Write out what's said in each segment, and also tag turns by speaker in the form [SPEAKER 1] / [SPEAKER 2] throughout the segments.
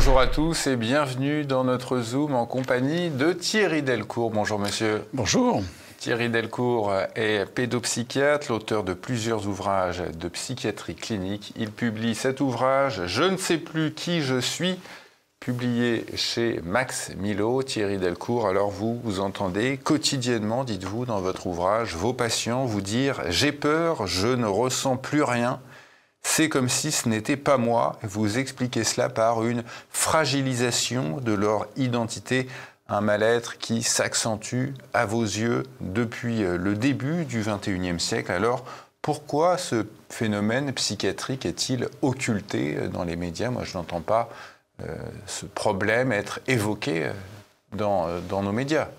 [SPEAKER 1] Bonjour à tous et bienvenue dans notre Zoom en compagnie de Thierry Delcourt. Bonjour monsieur.
[SPEAKER 2] Bonjour.
[SPEAKER 1] Thierry Delcourt est pédopsychiatre, l'auteur de plusieurs ouvrages de psychiatrie clinique. Il publie cet ouvrage « Je ne sais plus qui je suis », publié chez Max Milo. Thierry Delcourt, alors vous entendez quotidiennement, dites-vous dans votre ouvrage, vos patients vous dire « J'ai peur, je ne ressens plus rien ». C'est comme si ce n'était pas moi. Vous expliquez cela par une fragilisation de leur identité, un mal-être qui s'accentue à vos yeux depuis le début du XXIe siècle. Alors, pourquoi ce phénomène psychiatrique est-il occulté dans les médias? Moi, je n'entends pas ce problème être évoqué dans nos médias.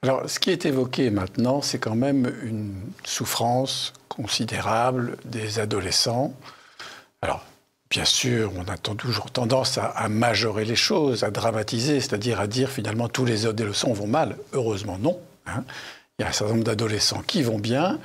[SPEAKER 2] Alors, ce qui est évoqué maintenant, c'est quand même une souffrance considérable des adolescents. Alors, bien sûr, on a toujours tendance à majorer les choses, à dramatiser, c'est-à-dire à dire finalement tous les adolescents vont mal. Heureusement, non. Il y a un certain nombre d'adolescents qui vont bien,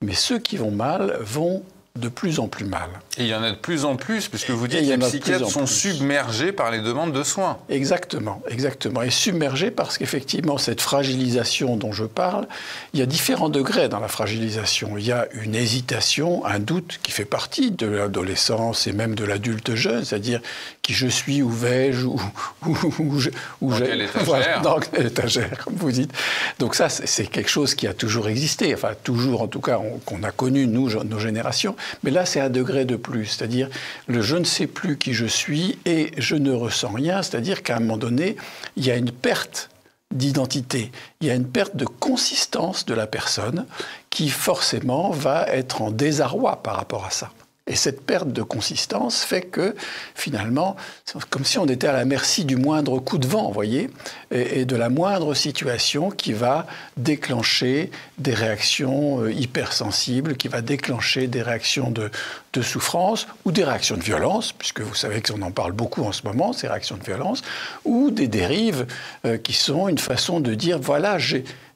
[SPEAKER 2] mais ceux qui vont mal vont de plus en plus mal.
[SPEAKER 1] Et il y en a de plus en plus, puisque vous dites que les psychiatres sont submergés par les demandes de soins.
[SPEAKER 2] Exactement, exactement. Et submergés parce qu'effectivement, cette fragilisation dont je parle, il y a différents degrés dans la fragilisation. Il y a une hésitation, un doute qui fait partie de l'adolescence et même de l'adulte jeune, c'est-à-dire qui je suis, où vais-je,
[SPEAKER 1] dans quelle étagère,
[SPEAKER 2] voilà, dans quelle étagère, comme vous dites. Donc ça, c'est quelque chose qui a toujours existé, enfin toujours en tout cas, qu'on a connu, nous, nos générations. Mais là, c'est un degré de plus, c'est-à-dire le je ne sais plus qui je suis et je ne ressens rien, c'est-à-dire qu'à un moment donné, il y a une perte d'identité, il y a une perte de consistance de la personne qui forcément va être en désarroi par rapport à ça. Et cette perte de consistance fait que, finalement, c'est comme si on était à la merci du moindre coup de vent, vous voyez, et de la moindre situation qui va déclencher des réactions hypersensibles, qui va déclencher des réactions de souffrance ou des réactions de violence, puisque vous savez qu'on en parle beaucoup en ce moment, ces réactions de violence, ou des dérives qui sont une façon de dire, voilà,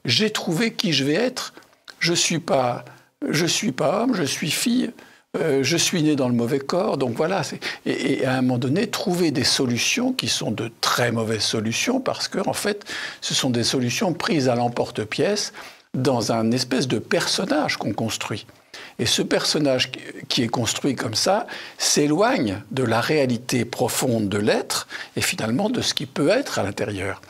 [SPEAKER 2] j'ai trouvé qui je vais être, je suis pas homme, je suis fille, je suis né dans le mauvais corps, donc voilà. Et à un moment donné, trouver des solutions qui sont de très mauvaises solutions parce que, en fait, ce sont des solutions prises à l'emporte-pièce dans un espèce de personnage qu'on construit. Et ce personnage qui est construit comme ça s'éloigne de la réalité profonde de l'être et finalement de ce qui peut être à l'intérieur.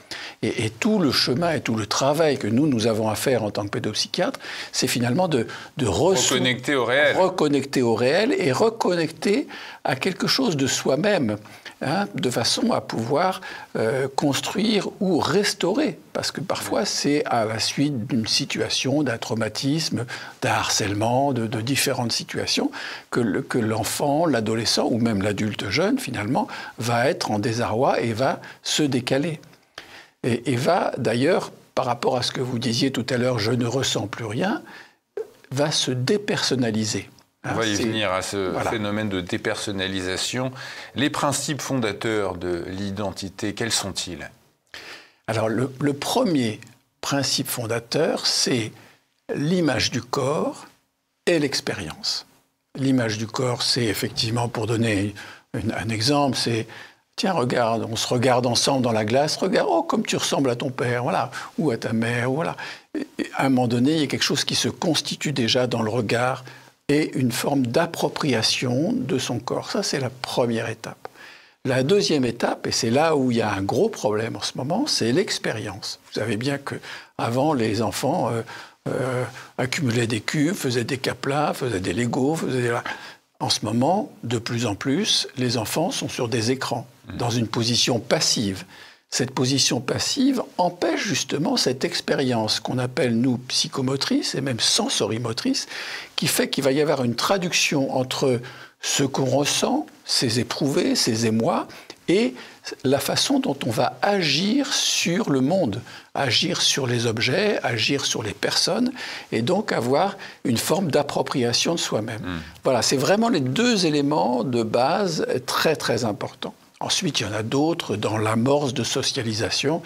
[SPEAKER 2] Et tout le chemin et tout le travail que nous avons à faire en tant que pédopsychiatres, c'est finalement de
[SPEAKER 1] reconnecter au réel.
[SPEAKER 2] Reconnecter au réel et reconnecter à quelque chose de soi-même, de façon à pouvoir construire ou restaurer. Parce que parfois, c'est à la suite d'une situation, d'un traumatisme, d'un harcèlement, de différentes situations, que l'enfant, l'adolescent ou même l'adulte jeune, finalement, va être en désarroi et va se décaler. Et va, d'ailleurs, par rapport à ce que vous disiez tout à l'heure, je ne ressens plus rien, va se dépersonnaliser.
[SPEAKER 1] On va y venir à ce phénomène de dépersonnalisation. Les principes fondateurs de l'identité, quels sont-ils?
[SPEAKER 2] Alors, le premier principe fondateur, c'est l'image du corps et l'expérience. L'image du corps, c'est effectivement, pour donner un exemple, c'est tiens, regarde, on se regarde ensemble dans la glace, regarde, oh, comme tu ressembles à ton père, voilà, ou à ta mère, voilà. Et à un moment donné, il y a quelque chose qui se constitue déjà dans le regard et une forme d'appropriation de son corps. Ça, c'est la première étape. La deuxième étape, et c'est là où il y a un gros problème en ce moment, c'est l'expérience. Vous savez bien qu'avant, les enfants accumulaient des cubes, faisaient des caplas, faisaient des Legos, faisaient des... En ce moment, de plus en plus, les enfants sont sur des écrans, dans une position passive. Cette position passive empêche justement cette expérience qu'on appelle, nous, psychomotrice et même sensorimotrice, qui fait qu'il va y avoir une traduction entre ce qu'on ressent, ses éprouvés, ses émois, et la façon dont on va agir sur le monde, agir sur les objets, agir sur les personnes, et donc avoir une forme d'appropriation de soi-même. Voilà, c'est vraiment les deux éléments de base très, très importants. Ensuite, il y en a d'autres dans l'amorce de socialisation,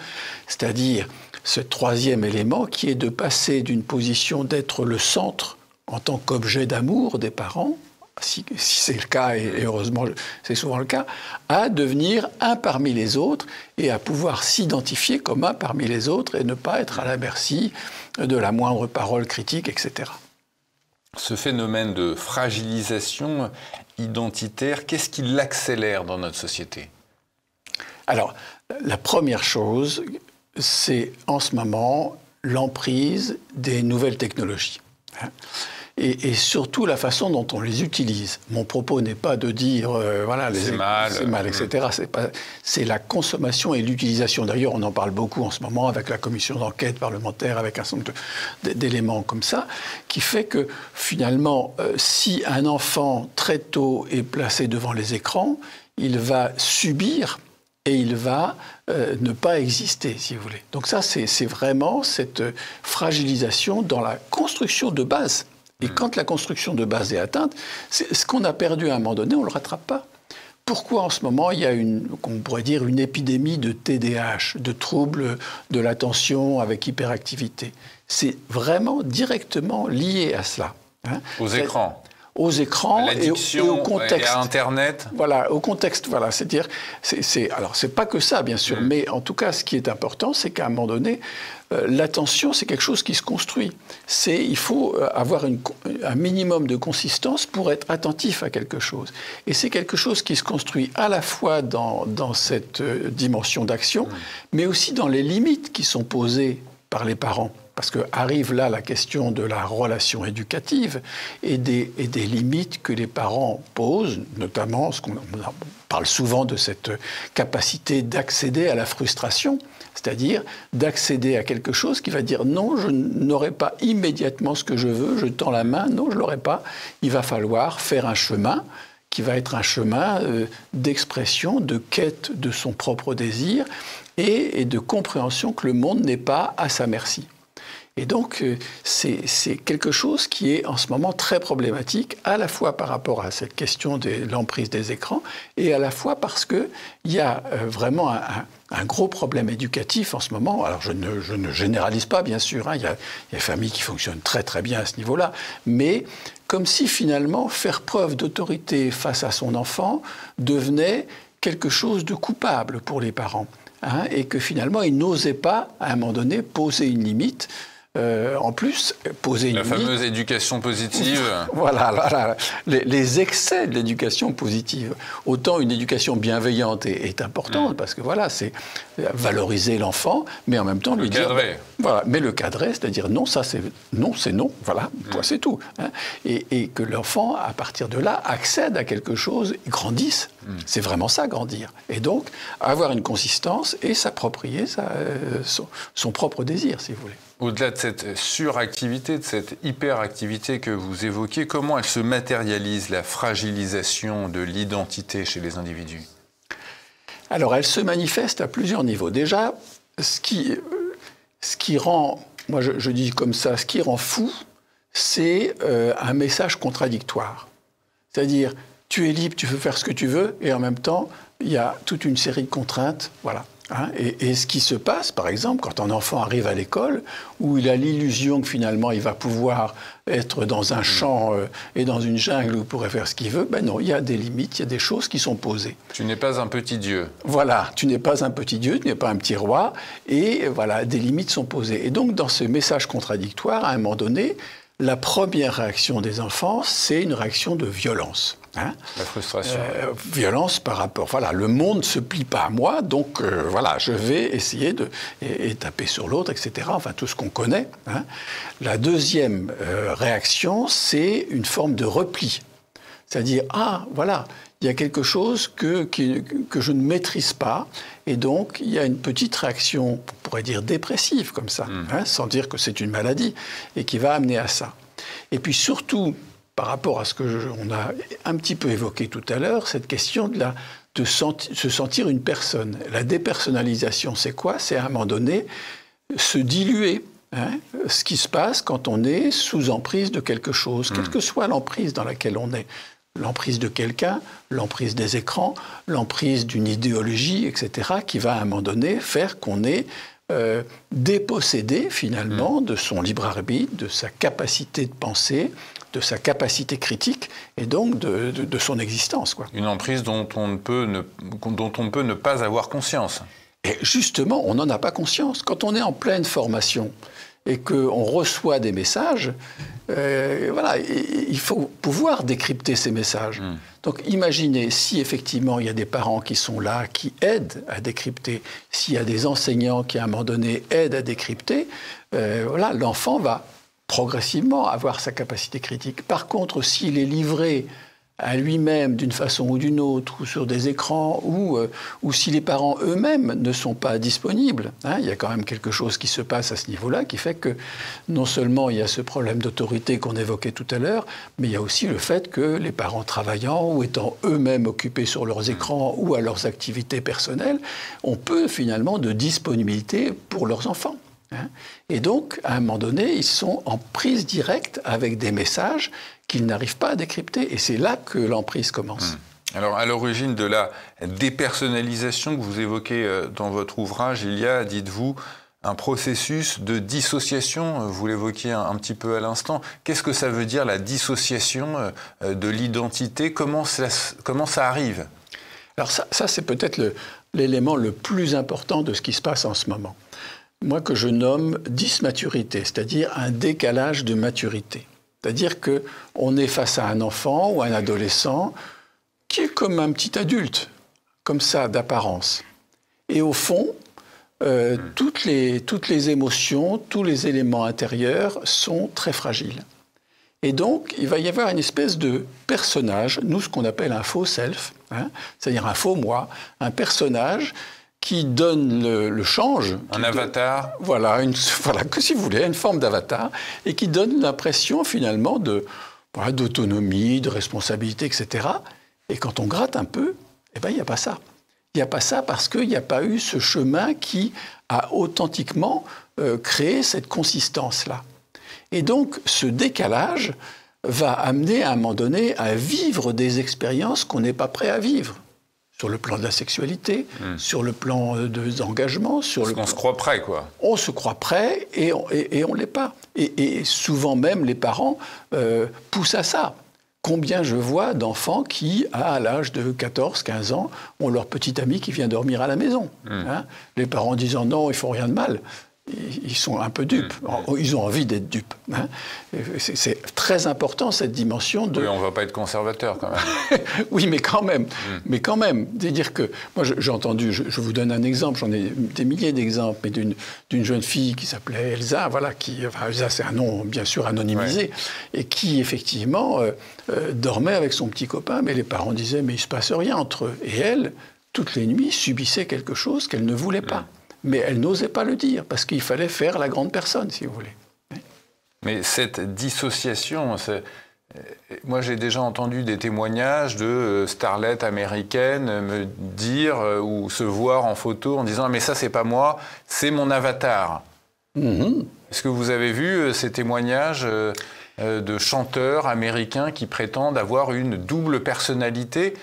[SPEAKER 2] c'est-à-dire ce troisième élément qui est de passer d'une position d'être le centre en tant qu'objet d'amour des parents, si c'est le cas, et heureusement c'est souvent le cas, à devenir un parmi les autres et à pouvoir s'identifier comme un parmi les autres et ne pas être à la merci de la moindre parole critique, etc.
[SPEAKER 1] Ce phénomène de fragilisation identitaire, qu'est-ce qui l'accélère dans notre société?
[SPEAKER 2] Alors, la première chose, c'est en ce moment l'emprise des nouvelles technologies. Et surtout la façon dont on les utilise. Mon propos n'est pas de dire voilà, c'est mal, etc. C'est la consommation et l'utilisation. D'ailleurs, on en parle beaucoup en ce moment avec la commission d'enquête parlementaire, avec un certain nombre d'éléments comme ça, qui fait que finalement, si un enfant très tôt est placé devant les écrans, il va subir et il va ne pas exister, si vous voulez. Donc ça, c'est vraiment cette fragilisation dans la construction de base. Et quand la construction de base est atteinte, ce qu'on a perdu à un moment donné, on ne le rattrape pas. Pourquoi en ce moment il y a on pourrait dire, une épidémie de TDAH, de troubles de l'attention avec hyperactivité? C'est vraiment directement lié à cela.
[SPEAKER 1] Aux écrans.
[SPEAKER 2] Aux écrans et au contexte.
[SPEAKER 1] Et à Internet.
[SPEAKER 2] Voilà, au contexte. Voilà, c'est-à-dire, alors c'est pas que ça, bien sûr, mais en tout cas, ce qui est important, c'est qu'à un moment donné, l'attention, c'est quelque chose qui se construit. Il faut avoir un minimum de consistance pour être attentif à quelque chose. Et c'est quelque chose qui se construit à la fois dans cette dimension d'action, mais aussi dans les limites qui sont posées par les parents. Parce qu'arrive là la question de la relation éducative et des limites que les parents posent, notamment, on parle souvent de cette capacité d'accéder à la frustration, c'est-à-dire d'accéder à quelque chose qui va dire non, je n'aurai pas immédiatement ce que je veux, je tends la main, non, je ne l'aurai pas, il va falloir faire un chemin qui va être un chemin d'expression, de quête de son propre désir et de compréhension que le monde n'est pas à sa merci. Et donc, c'est quelque chose qui est en ce moment très problématique, à la fois par rapport à cette question de l'emprise des écrans, et à la fois parce qu'il y a vraiment un gros problème éducatif en ce moment. Alors, je ne généralise pas, bien sûr, il y a des familles qui fonctionnent très très bien à ce niveau-là, mais comme si finalement faire preuve d'autorité face à son enfant devenait quelque chose de coupable pour les parents, et que finalement, ils n'osaient pas, à un moment donné, poser une limite. En plus, poser une limite...
[SPEAKER 1] La fameuse éducation positive.
[SPEAKER 2] Voilà. Les excès de l'éducation positive. Autant une éducation bienveillante est importante, parce que voilà, c'est valoriser l'enfant, mais en même temps lui dire... Voilà, mais le cadrer, c'est-à-dire non, ça c'est non, voilà, c'est tout. Et que l'enfant, à partir de là, accède à quelque chose, grandisse. C'est vraiment ça, grandir. Et donc, avoir une consistance et s'approprier son propre désir, si vous voulez.
[SPEAKER 1] Au-delà de cette suractivité, de cette hyperactivité que vous évoquez, comment elle se matérialise, la fragilisation de l'identité chez les individus?
[SPEAKER 2] Alors, elle se manifeste à plusieurs niveaux. Déjà, ce qui rend, moi je dis comme ça, ce qui rend fou, c'est un message contradictoire. C'est-à-dire, tu es libre, tu peux faire ce que tu veux, et en même temps, il y a toute une série de contraintes, voilà. Et ce qui se passe, par exemple, quand un enfant arrive à l'école, où il a l'illusion que finalement il va pouvoir être dans un champ et dans une jungle où il pourrait faire ce qu'il veut, ben non, il y a des limites, il y a des choses qui sont posées.
[SPEAKER 1] Tu n'es pas un petit dieu.
[SPEAKER 2] Voilà, tu n'es pas un petit dieu, tu n'es pas un petit roi, et voilà, des limites sont posées. Et donc, dans ce message contradictoire, à un moment donné, la première réaction des enfants, c'est une réaction de violence.
[SPEAKER 1] La frustration.
[SPEAKER 2] Violence par rapport... Voilà, le monde ne se plie pas à moi, donc voilà, je vais essayer de taper sur l'autre, etc. Enfin, tout ce qu'on connaît. La deuxième réaction, c'est une forme de repli. C'est-à-dire, voilà, il y a quelque chose que je ne maîtrise pas, et donc il y a une petite réaction, on pourrait dire dépressive, comme ça, sans dire que c'est une maladie, et qui va amener à ça. Et puis surtout, par rapport à ce qu'on a un petit peu évoqué tout à l'heure, cette question de se sentir une personne. La dépersonnalisation, c'est quoi? C'est à un moment donné se diluer. Ce qui se passe quand on est sous emprise de quelque chose, quelle que soit l'emprise dans laquelle on est. L'emprise de quelqu'un, l'emprise des écrans, l'emprise d'une idéologie, etc., qui va à un moment donné faire qu'on est dépossédé finalement de son libre arbitre, de sa capacité de penser, de sa capacité critique et donc de son existence, quoi.
[SPEAKER 1] Une emprise dont on ne peut ne pas avoir conscience.
[SPEAKER 2] Et justement, on n'en a pas conscience. Quand on est en pleine formation et qu'on reçoit des messages, voilà, il faut pouvoir décrypter ces messages. Donc imaginez si effectivement il y a des parents qui sont là, qui aident à décrypter, s'il y a des enseignants qui à un moment donné aident à décrypter, voilà, l'enfant va progressivement avoir sa capacité critique. Par contre, s'il est livré à lui-même d'une façon ou d'une autre, ou sur des écrans, ou si les parents eux-mêmes ne sont pas disponibles, hein, il y a quand même quelque chose qui se passe à ce niveau-là, qui fait que non seulement il y a ce problème d'autorité qu'on évoquait tout à l'heure, mais il y a aussi le fait que les parents travaillant ou étant eux-mêmes occupés sur leurs écrans ou à leurs activités personnelles, ont peu finalement de disponibilité pour leurs enfants. Et donc, à un moment donné, ils sont en prise directe avec des messages qu'ils n'arrivent pas à décrypter. Et c'est là que l'emprise commence.
[SPEAKER 1] Alors, à l'origine de la dépersonnalisation que vous évoquez dans votre ouvrage, il y a, dites-vous, un processus de dissociation. Vous l'évoquiez un petit peu à l'instant. Qu'est-ce que ça veut dire, la dissociation de l'identité ? Comment ça arrive ?
[SPEAKER 2] Alors ça c'est peut-être l'élément le plus important de ce qui se passe en ce moment. Moi, que je nomme dysmaturité, c'est-à-dire un décalage de maturité. C'est-à-dire qu'on est face à un enfant ou un adolescent qui est comme un petit adulte, comme ça, d'apparence. Et au fond, toutes les émotions, tous les éléments intérieurs sont très fragiles. Et donc, il va y avoir une espèce de personnage, nous, ce qu'on appelle un faux self, hein, c'est-à-dire un faux moi, un personnage qui donne le change.
[SPEAKER 1] Un avatar.
[SPEAKER 2] Voilà, que si vous voulez, une forme d'avatar, et qui donne l'impression finalement d'autonomie, de responsabilité, etc. Et quand on gratte un peu, eh ben, il n'y a pas ça. Il n'y a pas ça parce qu'il n'y a pas eu ce chemin qui a authentiquement créé cette consistance-là. Et donc, ce décalage va amener à un moment donné à vivre des expériences qu'on n'est pas prêt à vivre. Sur le plan de la sexualité, sur le plan des engagements,
[SPEAKER 1] on se croit prêt, quoi.
[SPEAKER 2] On se croit prêt et on ne l'est pas. Et souvent même, les parents poussent à ça. Combien je vois d'enfants qui, à l'âge de 14, 15 ans, ont leur petit ami qui vient dormir à la maison. Hein, les parents disant non, ils font rien de mal. Ils sont un peu dupes. Ils ont envie d'être dupes. Hein. C'est très important, cette dimension de...
[SPEAKER 1] Oui, on ne va pas être conservateur, quand même.
[SPEAKER 2] Oui, mais quand même. Mais quand même. C'est-à-dire que... Moi, j'ai entendu... Je vous donne un exemple. J'en ai des milliers d'exemples. Mais d'une jeune fille qui s'appelait Elsa, voilà, Elsa, c'est un nom, bien sûr, anonymisé, et qui, effectivement, dormait avec son petit copain, mais les parents disaient, mais il ne se passe rien entre eux. Et elle, toutes les nuits, subissait quelque chose qu'elle ne voulait pas. Mais elle n'osait pas le dire, parce qu'il fallait faire la grande personne, si vous voulez.
[SPEAKER 1] Mais cette dissociation, moi j'ai déjà entendu des témoignages de starlettes américaines me dire ou se voir en photo en disant « mais ça c'est pas moi, c'est mon avatar ». Est-ce que vous avez vu ces témoignages de chanteurs américains qui prétendent avoir une double personnalité ?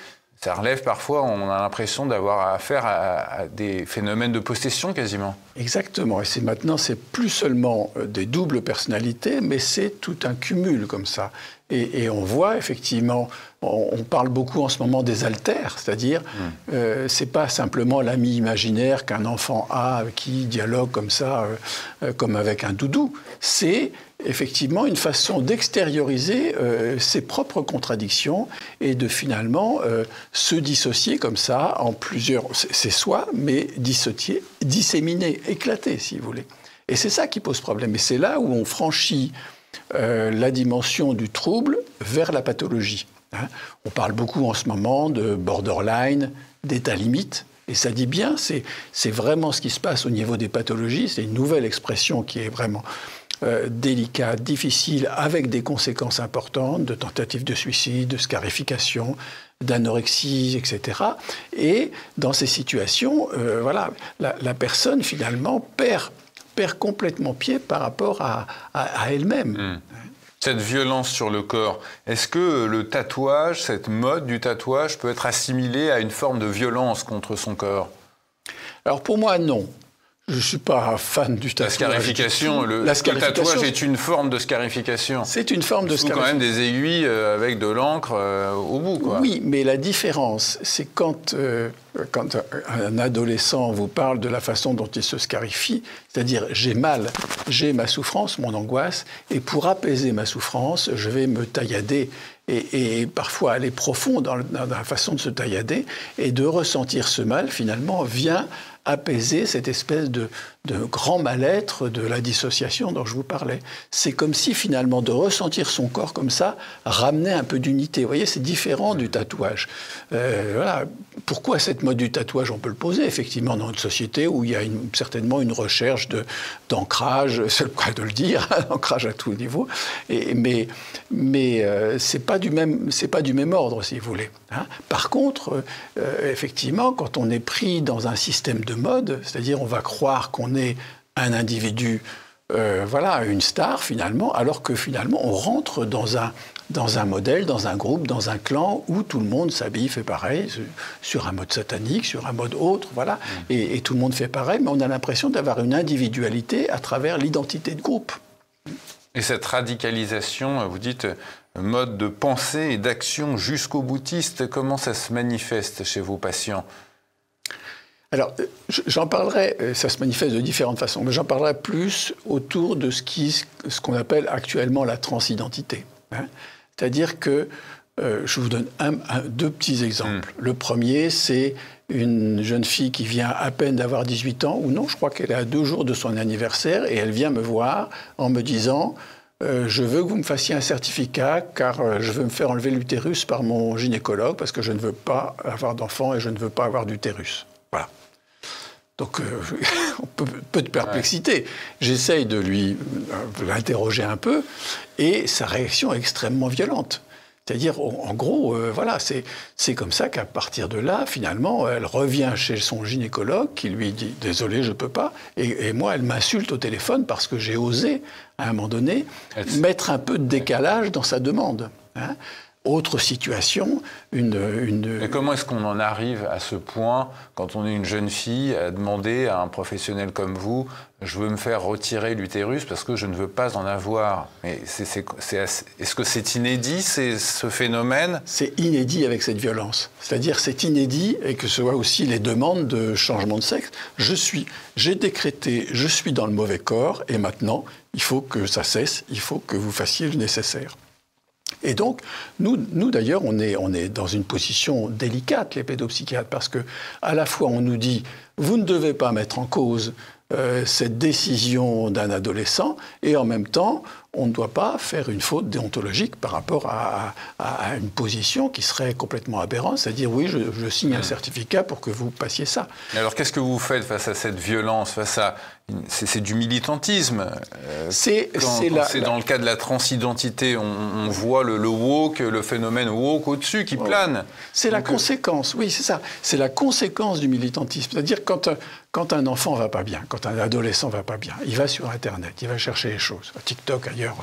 [SPEAKER 1] Ça relève parfois, on a l'impression d'avoir affaire à des phénomènes de possession quasiment.
[SPEAKER 2] Exactement. Et maintenant, c'est plus seulement des doubles personnalités, mais c'est tout un cumul comme ça. Et on voit effectivement, on parle beaucoup en ce moment des alters, c'est-à-dire c'est pas simplement l'ami imaginaire qu'un enfant a qui dialogue comme ça, comme avec un doudou. C'est effectivement une façon d'extérioriser ses propres contradictions et de finalement se dissocier comme ça en plusieurs... C'est soi, mais dissocier, disséminer, éclater, si vous voulez. Et c'est ça qui pose problème. Et c'est là où on franchit la dimension du trouble vers la pathologie. Hein. On parle beaucoup en ce moment de borderline, d'état limite. Et ça dit bien, c'est vraiment ce qui se passe au niveau des pathologies. C'est une nouvelle expression qui est vraiment délicate, difficile, avec des conséquences importantes, de tentatives de suicide, de scarification, d'anorexie, etc. Et dans ces situations, voilà, la personne finalement perd complètement pied par rapport à elle-même.
[SPEAKER 1] Cette violence sur le corps, est-ce que le tatouage, cette mode du tatouage peut être assimilée à une forme de violence contre son corps ?
[SPEAKER 2] Alors pour moi, non. Je ne suis pas fan du tatouage.
[SPEAKER 1] La scarification, le tatouage est une forme de scarification.
[SPEAKER 2] C'est une forme de scarification.
[SPEAKER 1] Quand même des aiguilles avec de l'encre au bout, quoi.
[SPEAKER 2] Oui, mais la différence, c'est quand un adolescent vous parle de la façon dont il se scarifie, c'est-à-dire j'ai mal, j'ai ma souffrance, mon angoisse, et pour apaiser ma souffrance, je vais me taillader et parfois aller profond dans la façon de se taillader et de ressentir ce mal, finalement, vient apaiser cette espèce de grand mal-être de la dissociation dont je vous parlais. C'est comme si, finalement, de ressentir son corps comme ça ramenait un peu d'unité. Vous voyez, c'est différent du tatouage. Voilà. Pourquoi cette mode du tatouage? On peut le poser, effectivement, dans une société où il y a certainement une recherche d'ancrage, c'est le cas de le dire, ancrage à tous les niveaux, mais c'est pas du même ordre, si vous voulez. Hein. Par contre, effectivement, quand on est pris dans un système de mode, c'est-à-dire on va croire qu'on est un individu, voilà, une star finalement, alors que finalement on rentre dans un modèle, dans un groupe, dans un clan où tout le monde s'habille, fait pareil, sur un mode satanique, sur un mode autre, voilà, et tout le monde fait pareil, mais on a l'impression d'avoir une individualité à travers l'identité de groupe.
[SPEAKER 1] Et cette radicalisation, vous dites, mode de pensée et d'action jusqu'au boutiste, comment ça se manifeste chez vos patients ?
[SPEAKER 2] Alors, j'en parlerai, ça se manifeste de différentes façons, mais j'en parlerai plus autour de ce qu'on appelle actuellement la transidentité. Hein. C'est-à-dire que, je vous donne deux petits exemples. Le premier, c'est une jeune fille qui vient à peine d'avoir 18 ans, ou non, je crois qu'elle est à 2 jours de son anniversaire, et elle vient me voir en me disant « Je veux que vous me fassiez un certificat, car je veux me faire enlever l'utérus par mon gynécologue, parce que je ne veux pas avoir d'enfant et je ne veux pas avoir d'utérus. » Voilà. Donc, peu de perplexité. Ouais. J'essaye de l'interroger un peu, et sa réaction est extrêmement violente. C'est-à-dire, en gros, voilà, c'est comme ça qu'à partir de là, finalement, elle revient chez son gynécologue qui lui dit « Désolé, je ne peux pas ». Et moi, elle m'insulte au téléphone parce que j'ai osé, à un moment donné, mettre un peu de décalage dans sa demande. Hein. Autre situation,
[SPEAKER 1] Mais comment est-ce qu'on en arrive à ce point, quand on est une jeune fille, à demander à un professionnel comme vous « je veux me faire retirer l'utérus parce que je ne veux pas en avoir ». Mais est-ce que c'est inédit, ce phénomène?
[SPEAKER 2] C'est inédit avec cette violence. C'est-à-dire c'est inédit, et que ce soit aussi les demandes de changement de sexe. J'ai décrété, je suis dans le mauvais corps, et maintenant, il faut que ça cesse, il faut que vous fassiez le nécessaire. Et donc, nous d'ailleurs, on est dans une position délicate, les pédopsychiatres, parce que à la fois on nous dit « vous ne devez pas mettre en cause cette décision d'un adolescent », et en même temps, on ne doit pas faire une faute déontologique par rapport à une position qui serait complètement aberrante, c'est-à-dire « oui, je signe un certificat pour que vous passiez ça ».
[SPEAKER 1] Alors qu'est-ce que vous faites face à cette violence, face à... C'est du militantisme. C'est dans le cas de la transidentité, on voit le woke, le phénomène woke au-dessus qui plane.
[SPEAKER 2] C'est la conséquence, oui, c'est ça. C'est la conséquence du militantisme. C'est-à-dire quand un enfant va pas bien, quand un adolescent va pas bien, il va sur Internet, il va chercher les choses, TikTok, ailleurs,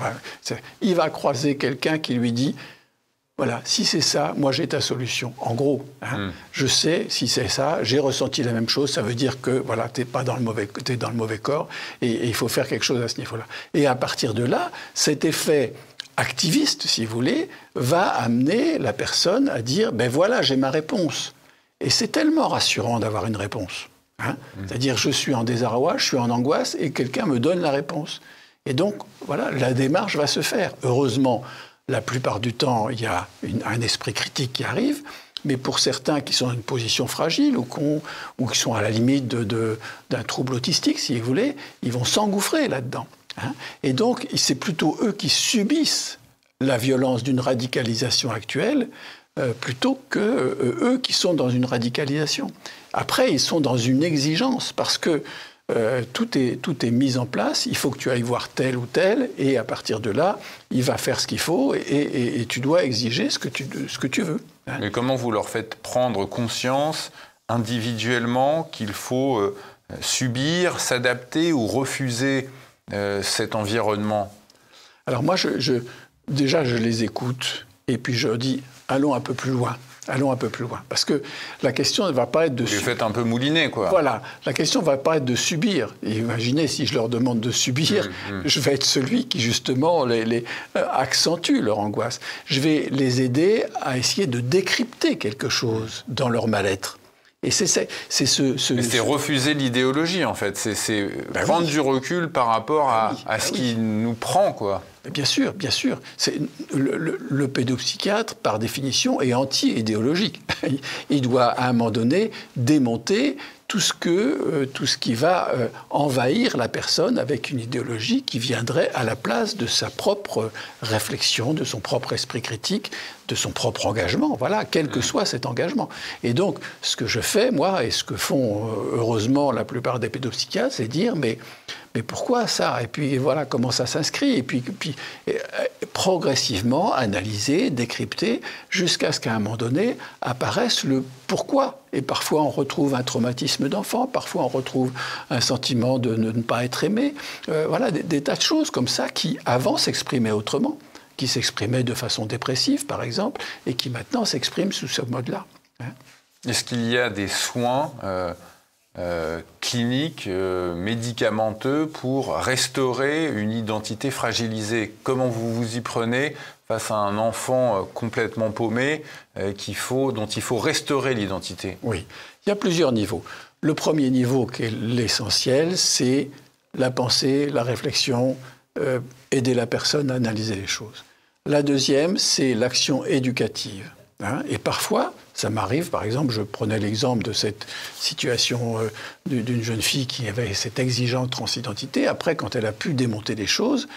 [SPEAKER 2] il va croiser quelqu'un qui lui dit voilà, si c'est ça, moi j'ai ta solution. En gros, hein, je sais, si c'est ça, j'ai ressenti la même chose, ça veut dire que voilà, t'es dans le mauvais corps et il faut faire quelque chose à ce niveau-là. Et à partir de là, cet effet activiste, si vous voulez, va amener la personne à dire ben voilà, j'ai ma réponse. Et c'est tellement rassurant d'avoir une réponse. Hein. C'est-à-dire, je suis en désarroi, je suis en angoisse et quelqu'un me donne la réponse. Et donc, voilà, la démarche va se faire. Heureusement, la plupart du temps, il y a un esprit critique qui arrive, mais pour certains qui sont dans une position fragile ou qui sont à la limite d'un trouble autistique, si vous voulez, ils vont s'engouffrer là-dedans. Hein. Et donc, c'est plutôt eux qui subissent la violence d'une radicalisation actuelle plutôt que eux qui sont dans une radicalisation. Après, ils sont dans une exigence parce que tout est mis en place, il faut que tu ailles voir tel ou tel, et à partir de là, il va faire ce qu'il faut, et tu dois exiger ce que tu veux. Hein.
[SPEAKER 1] Mais comment vous leur faites prendre conscience individuellement qu'il faut subir, s'adapter ou refuser cet environnement?
[SPEAKER 2] Alors moi, déjà, je les écoute, et puis je dis, allons un peu plus loin. Allons un peu plus loin. Parce que la question ne va pas être de...
[SPEAKER 1] Vous les faites un peu mouliner, quoi.
[SPEAKER 2] Voilà. La question ne va pas être de subir. Et imaginez, si je leur demande de subir, je vais être celui qui, justement, accentue leur angoisse. Je vais les aider à essayer de décrypter quelque chose dans leur mal-être. Et c'est
[SPEAKER 1] refuser l'idéologie, en fait. C'est prendre du recul par rapport à ce qui nous prend, quoi.
[SPEAKER 2] Bien sûr, bien sûr. Le pédopsychiatre, par définition, est anti-idéologique. Il doit, à un moment donné, démonter tout ce qui va envahir la personne avec une idéologie qui viendrait à la place de sa propre réflexion, de son propre esprit critique, de son propre engagement, voilà, quel que soit cet engagement. Et donc, ce que je fais, moi, et ce que font heureusement la plupart des pédopsychiatres, c'est dire, mais pourquoi ça? Et puis voilà comment ça s'inscrit. Et puis progressivement analyser, décrypter, jusqu'à ce qu'à un moment donné apparaisse le pourquoi. Et parfois on retrouve un traumatisme d'enfant, parfois on retrouve un sentiment de ne pas être aimé. Voilà, des tas de choses comme ça qui avant s'exprimaient autrement, qui s'exprimaient de façon dépressive par exemple, et qui maintenant s'expriment sous ce mode-là.
[SPEAKER 1] Est-ce qu'il y a des soins cliniques, médicamenteux pour restaurer une identité fragilisée? Comment vous vous y prenez face à un enfant complètement paumé dont il faut restaurer l'identité?
[SPEAKER 2] Oui, il y a plusieurs niveaux. Le premier niveau, qui est l'essentiel, c'est la pensée, la réflexion, aider la personne à analyser les choses. La deuxième, c'est l'action éducative. Et parfois, ça m'arrive, par exemple, je prenais l'exemple de cette situation d'une jeune fille qui avait cette exigeante transidentité. Après, quand elle a pu démonter les choses,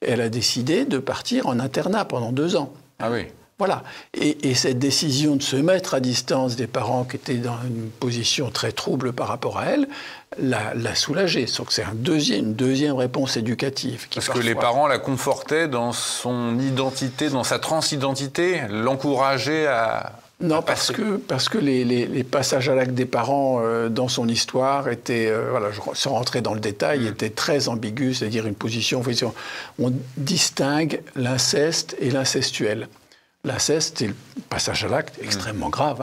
[SPEAKER 2] elle a décidé de partir en internat pendant 2 ans.
[SPEAKER 1] Ah oui.
[SPEAKER 2] Voilà. Et cette décision de se mettre à distance des parents qui étaient dans une position très trouble par rapport à elle, l'a soulagée. Sauf que c'est une deuxième réponse éducative.
[SPEAKER 1] Parce que les parents la confortaient dans son identité, dans sa transidentité, l'encourageaient à...
[SPEAKER 2] Non, parce que les passages à l'acte des parents dans son histoire étaient, sans rentrer dans le détail, étaient très ambigus, c'est-à-dire une position... On distingue l'inceste et l'incestuel. L'inceste, c'est le passage à l'acte extrêmement grave,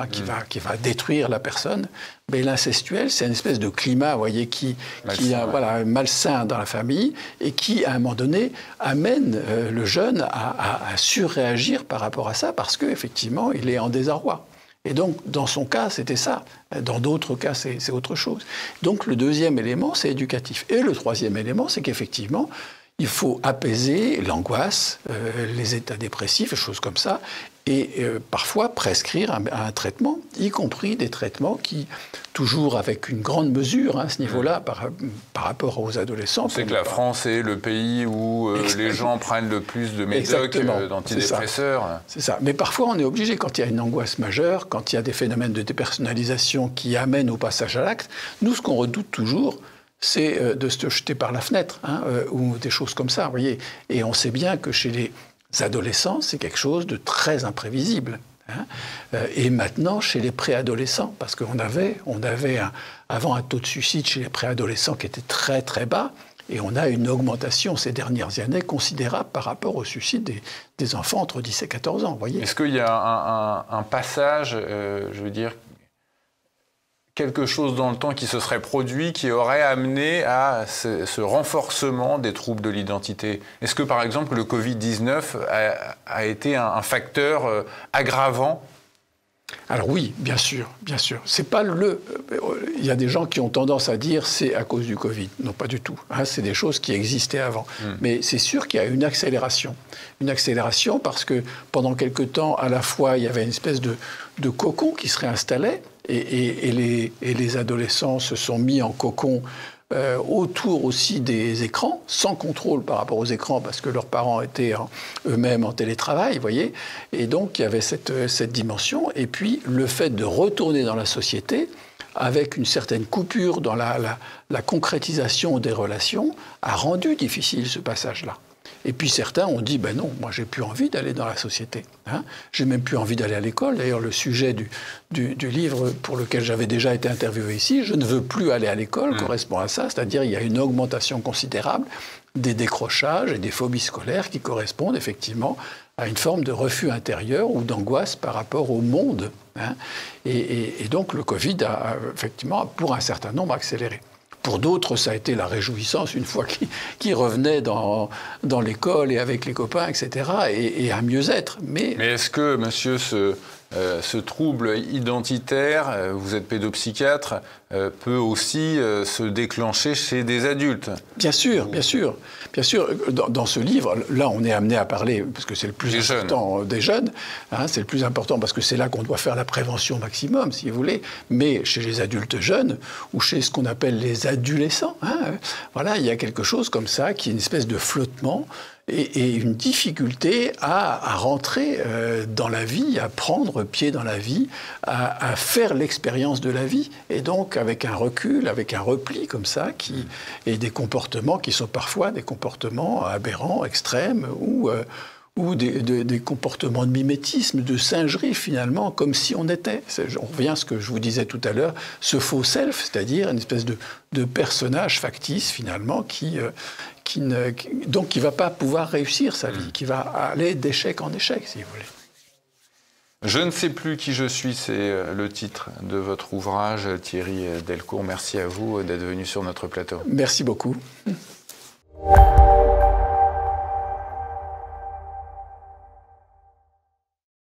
[SPEAKER 2] qui va détruire la personne. Mais l'incestuel, c'est une espèce de climat, vous voyez, qui est malsain dans la famille et qui, à un moment donné, amène le jeune à surréagir par rapport à ça parce qu'effectivement, il est en désarroi. Et donc, dans son cas, c'était ça. Dans d'autres cas, c'est autre chose. Donc, le deuxième élément, c'est éducatif. Et le troisième élément, c'est qu'effectivement, il faut apaiser l'angoisse, les états dépressifs, des choses comme ça, et parfois prescrire un traitement, y compris des traitements qui, toujours avec une grande mesure à ce niveau-là par rapport aux adolescents.
[SPEAKER 1] On sait que la France est le pays où les gens prennent le plus de médocs, d'antidépresseurs.
[SPEAKER 2] C'est ça. Mais parfois, on est obligé, quand il y a une angoisse majeure, quand il y a des phénomènes de dépersonnalisation qui amènent au passage à l'acte, nous, ce qu'on redoute toujours, c'est de se jeter par la fenêtre, ou des choses comme ça, vous voyez. Et on sait bien que chez les adolescents, c'est quelque chose de très imprévisible. Et maintenant, chez les préadolescents, parce qu'on avait avant un taux de suicide chez les préadolescents qui était très très bas, et on a une augmentation ces dernières années considérable par rapport au suicide des enfants entre 10 et 14 ans, vous voyez.
[SPEAKER 1] Est-ce qu'il y a un passage, je veux dire, quelque chose dans le temps qui se serait produit, qui aurait amené à ce renforcement des troubles de l'identité? Est-ce que, par exemple, le Covid-19 a été un facteur aggravant?
[SPEAKER 2] Alors oui, bien sûr, bien sûr. C'est pas il y a des gens qui ont tendance à dire c'est à cause du Covid. Non, pas du tout. C'est des choses qui existaient avant. Mais c'est sûr qu'il y a une accélération. Une accélération parce que pendant quelque temps, à la fois, il y avait une espèce de cocon qui se réinstallait et les adolescents se sont mis en cocon autour aussi des écrans, sans contrôle par rapport aux écrans, parce que leurs parents étaient eux-mêmes en télétravail, vous voyez. Et donc, il y avait cette dimension. Et puis, le fait de retourner dans la société, avec une certaine coupure dans la concrétisation des relations, a rendu difficile ce passage-là. Et puis certains ont dit, ben non, moi j'ai plus envie d'aller dans la société. J'ai même plus envie d'aller à l'école. D'ailleurs, le sujet du livre pour lequel j'avais déjà été interviewé ici, je ne veux plus aller à l'école, correspond à ça. C'est-à-dire il y a une augmentation considérable des décrochages et des phobies scolaires qui correspondent effectivement à une forme de refus intérieur ou d'angoisse par rapport au monde. Hein. Et donc le Covid a effectivement, pour un certain nombre, accéléré. Pour d'autres, ça a été la réjouissance une fois qu'ils revenaient dans l'école et avec les copains, etc., et un mieux-être. Mais
[SPEAKER 1] est-ce que, monsieur, ce trouble identitaire, vous êtes pédopsychiatre, peut aussi se déclencher chez des adultes? Bien sûr,
[SPEAKER 2] bien sûr. Bien sûr, dans ce livre, là, on est amené à parler, parce que c'est le plus important des jeunes, hein, c'est le plus important parce que c'est là qu'on doit faire la prévention maximum, si vous voulez, mais chez les adultes jeunes, ou chez ce qu'on appelle les adolescents, hein, voilà, il y a quelque chose comme ça, qui est une espèce de flottement, et une difficulté à rentrer dans la vie, à prendre pied dans la vie, à faire l'expérience de la vie, et donc avec un recul, avec un repli comme ça, et des comportements qui sont parfois des comportements aberrants, extrêmes, ou des comportements de mimétisme, de singerie finalement, comme si on était. On revient à ce que je vous disais tout à l'heure, ce faux self, c'est-à-dire une espèce de personnage factice finalement donc qui ne va pas pouvoir réussir sa vie, qui va aller d'échec en échec, si vous voulez.
[SPEAKER 1] Je ne sais plus qui je suis, c'est le titre de votre ouvrage, Thierry Delcourt. Merci à vous d'être venu sur notre plateau.
[SPEAKER 2] Merci beaucoup.